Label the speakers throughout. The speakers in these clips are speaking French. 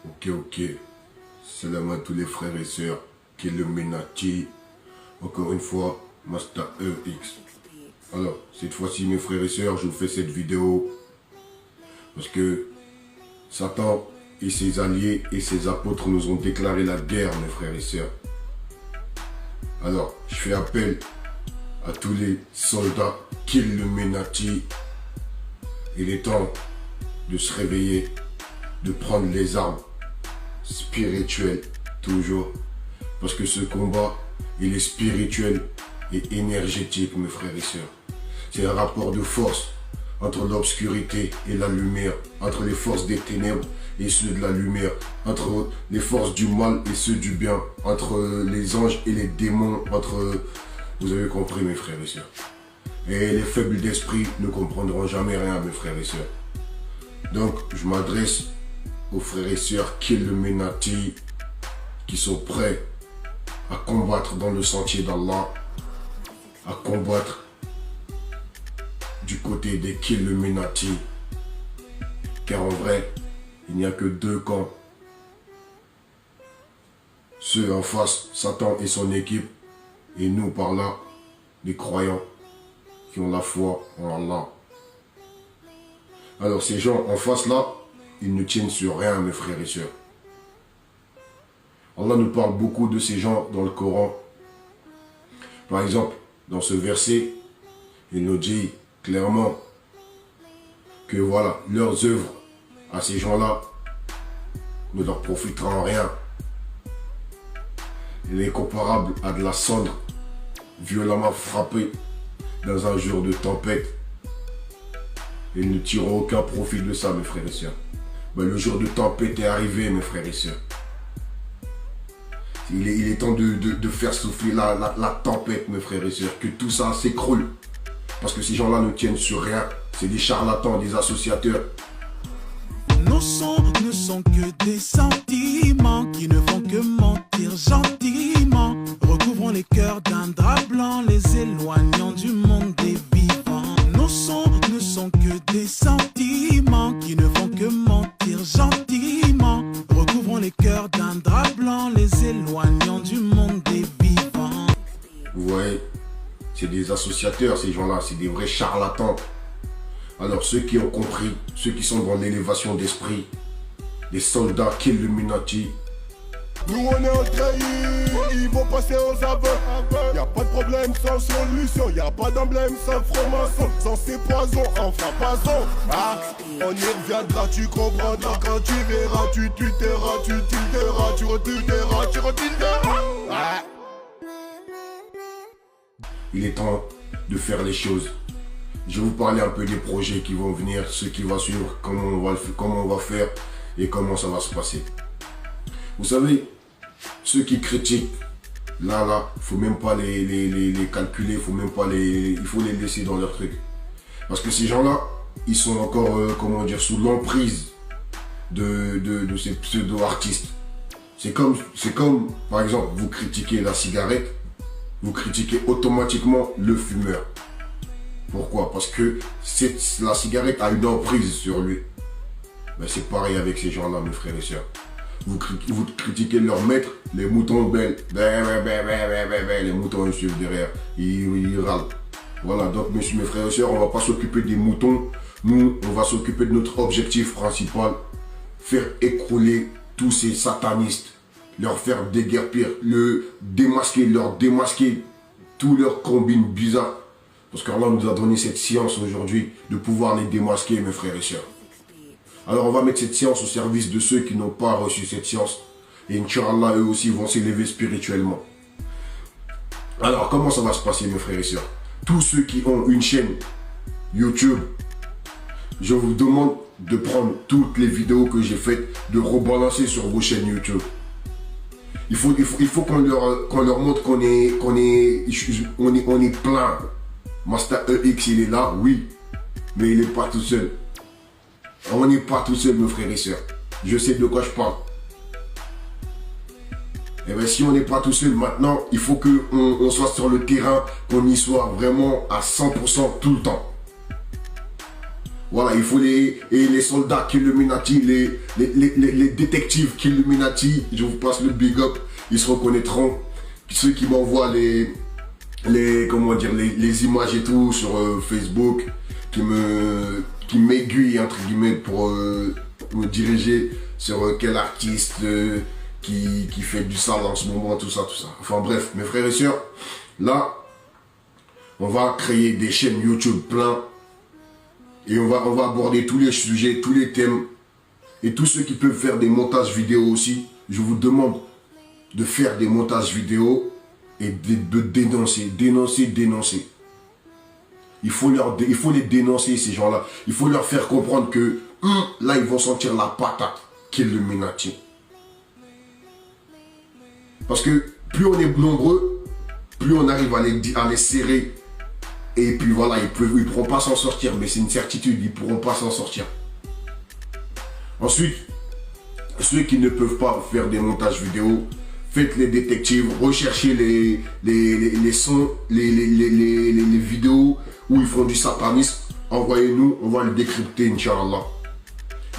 Speaker 1: Ok. Salam à tous les frères et sœurs. Illuminati. Encore une fois, Master EX. Alors, cette fois-ci, mes frères et sœurs, je vous fais cette vidéo parce que Satan et ses alliés et ses apôtres nous ont déclaré la guerre, mes frères et sœurs. Alors, je fais appel à tous les soldats Illuminati. Il est temps de se réveiller, de prendre les armes spirituelles, toujours. Parce que ce combat, il est spirituel et énergétique, mes frères et sœurs. C'est un rapport de force entre l'obscurité et la lumière, entre les forces des ténèbres et ceux de la lumière, entre les forces du mal et ceux du bien, entre les anges et les démons, entre... Vous avez compris, mes frères et sœurs. Et les faibles d'esprit ne comprendront jamais rien, mes frères et sœurs. Donc, je m'adresse aux frères et sœurs Illuminati qui sont prêts à combattre dans le sentier d'Allah, à combattre du côté des Illuminati. Car en vrai, il n'y a que deux camps. Ceux en face, Satan et son équipe, et nous par là, les croyants qui ont la foi en Allah. Alors ces gens en face là, ils ne tiennent sur rien, mes frères et sœurs. Allah nous parle beaucoup de ces gens dans le Coran. Par exemple, dans ce verset, il nous dit clairement que voilà, leurs œuvres à ces gens-là ne leur profitera en rien. Il est comparable à de la cendre violemment frappée dans un jour de tempête. Ils ne tireront aucun profit de ça, mes frères et sœurs. Mais le jour de tempête est arrivé, mes frères et sœurs. Il est temps de faire souffler la tempête, mes frères et sœurs. Que tout ça s'écroule. Parce que ces gens-là ne tiennent sur rien. C'est des charlatans, des associateurs.
Speaker 2: Nos sons ne sont que des sentiments qui ne font que mentir gentiment. Recouvrons les cœurs d'un drap blanc, les éloignant du monde des vivants. Nos sons ne sont que des sentiments qui ne font que mentir gentiment. Recouvrons les cœurs d'un drap blanc, les éloignant du monde des vivants.
Speaker 1: Vous voyez, c'est des associateurs, ces gens-là, c'est des vrais charlatans. Alors ceux qui ont compris, ceux qui sont dans l'élévation d'esprit, les soldats Illuminati.
Speaker 3: Nous on est au treillis, ils vont passer aux aveux. Y'a pas de problème sans solution, y'a pas d'emblème sans franc-maçon. Sans ces poisons, enfin passons. Ah, on y reviendra, tu comprendras quand tu verras. Tu tuteras, tu tilderas, tu retuteras, tu retilderas. Ah.
Speaker 1: Il est temps de faire les choses. Je vais vous parler un peu des projets qui vont venir, ce qui va suivre, comment on va faire et comment ça va se passer. Vous savez, ceux qui critiquent, là, faut même pas les calculer, il faut les laisser dans leur truc. Parce que ces gens-là, ils sont encore, sous l'emprise de ces pseudo-artistes. C'est comme, par exemple, vous critiquez la cigarette, vous critiquez automatiquement le fumeur. Pourquoi? Parce que la cigarette a une emprise sur lui. Ben, c'est pareil avec ces gens-là, mes frères et sœurs. Vous critiquez leur maître, les moutons bêlent. Les moutons ils suivent derrière. Ils râlent. Voilà, donc mes frères et sœurs, on ne va pas s'occuper des moutons. Nous, on va s'occuper de notre objectif principal. Faire écrouler tous ces satanistes. Leur faire déguerpir, leur démasquer tous leurs combines bizarres. Parce qu'Allah nous a donné cette science aujourd'hui de pouvoir les démasquer, mes frères et sœurs. Alors on va mettre cette science au service de ceux qui n'ont pas reçu cette science. Et Inch'Allah, eux aussi vont s'élever spirituellement. Alors comment ça va se passer, mes frères et sœurs? Tous ceux qui ont une chaîne YouTube, je vous demande de prendre toutes les vidéos que j'ai faites, de rebalancer sur vos chaînes YouTube. Il faut qu'on leur montre qu'on est plein. Master EX, il est là, oui, mais il n'est pas tout seul. On n'est pas tout seul, mes frères et sœurs. Je sais de quoi je parle. Et bien, si on n'est pas tout seul maintenant, il faut qu'on soit sur le terrain, qu'on y soit vraiment à 100% tout le temps. Voilà, il faut les soldats Killuminati, les détectives Killuminati, je vous passe le big up, ils se reconnaîtront. Ceux qui m'envoient les images et tout sur Facebook, qui m'aiguillent entre guillemets pour me diriger sur quel artiste qui fait du sale en ce moment, tout ça. Enfin bref, mes frères et sœurs, là, on va créer des chaînes YouTube plein et on va aborder tous les sujets, tous les thèmes et tous ceux qui peuvent faire des montages vidéo aussi. Je vous demande de faire des montages vidéo et de dénoncer. Il faut les dénoncer, ces gens-là. Il faut leur faire comprendre que là, ils vont sentir la patate Killuminati. Parce que plus on est nombreux, plus on arrive à les serrer. Et puis voilà, ils ne pourront pas s'en sortir. Mais c'est une certitude, ils ne pourront pas s'en sortir. Ensuite, ceux qui ne peuvent pas faire des montages vidéo, faites les détectives, recherchez les sons, les vidéos où ils font du satanisme. Envoyez-nous, on va le décrypter, Inch'Allah.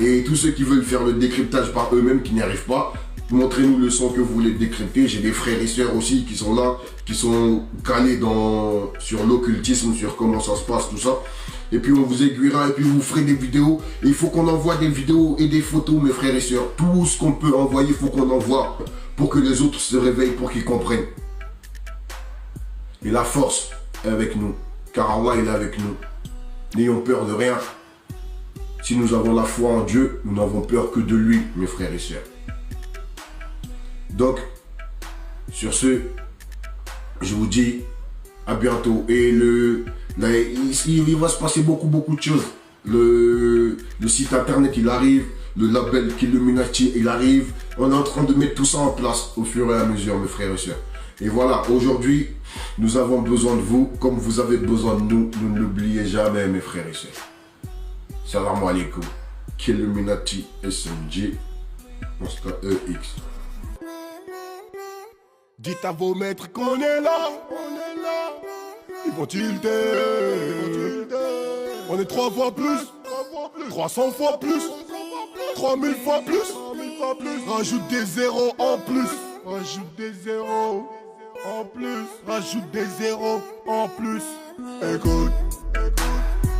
Speaker 1: Et tous ceux qui veulent faire le décryptage par eux-mêmes, qui n'y arrivent pas, montrez-nous le son que vous voulez décrypter. J'ai des frères et sœurs aussi qui sont là, qui sont calés sur l'occultisme, sur comment ça se passe, tout ça. Et puis on vous aiguillera et puis vous ferez des vidéos. Et il faut qu'on envoie des vidéos et des photos, mes frères et sœurs. Tout ce qu'on peut envoyer, il faut qu'on envoie pour que les autres se réveillent, pour qu'ils comprennent. Et la force est avec nous, car Allah il est avec nous. N'ayons peur de rien. Si nous avons la foi en Dieu, nous n'avons peur que de lui, mes frères et sœurs. Donc, sur ce, je vous dis à bientôt. Et il va se passer beaucoup de choses. Le site internet, il arrive. Le label Killuminati, il arrive. On est en train de mettre tout ça en place au fur et à mesure, mes frères et sœurs. Et voilà, aujourd'hui, nous avons besoin de vous, comme vous avez besoin de nous. Ne l'oubliez jamais, mes frères et sœurs. Salam alaikum. Killuminati SMG. EX.
Speaker 3: Dites à vos maîtres qu'on est là. Ils vont tilter. On est 3 fois plus. 300 fois plus. 3000 fois plus. Rajoute des zéros en plus. Rajoute des zéros en plus. Rajoute des zéros en plus. Écoute.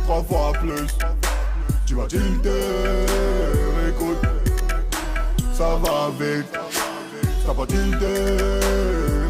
Speaker 3: 3 fois plus. Tu vas tilter. Écoute. Ça va vite. Ça va tilter.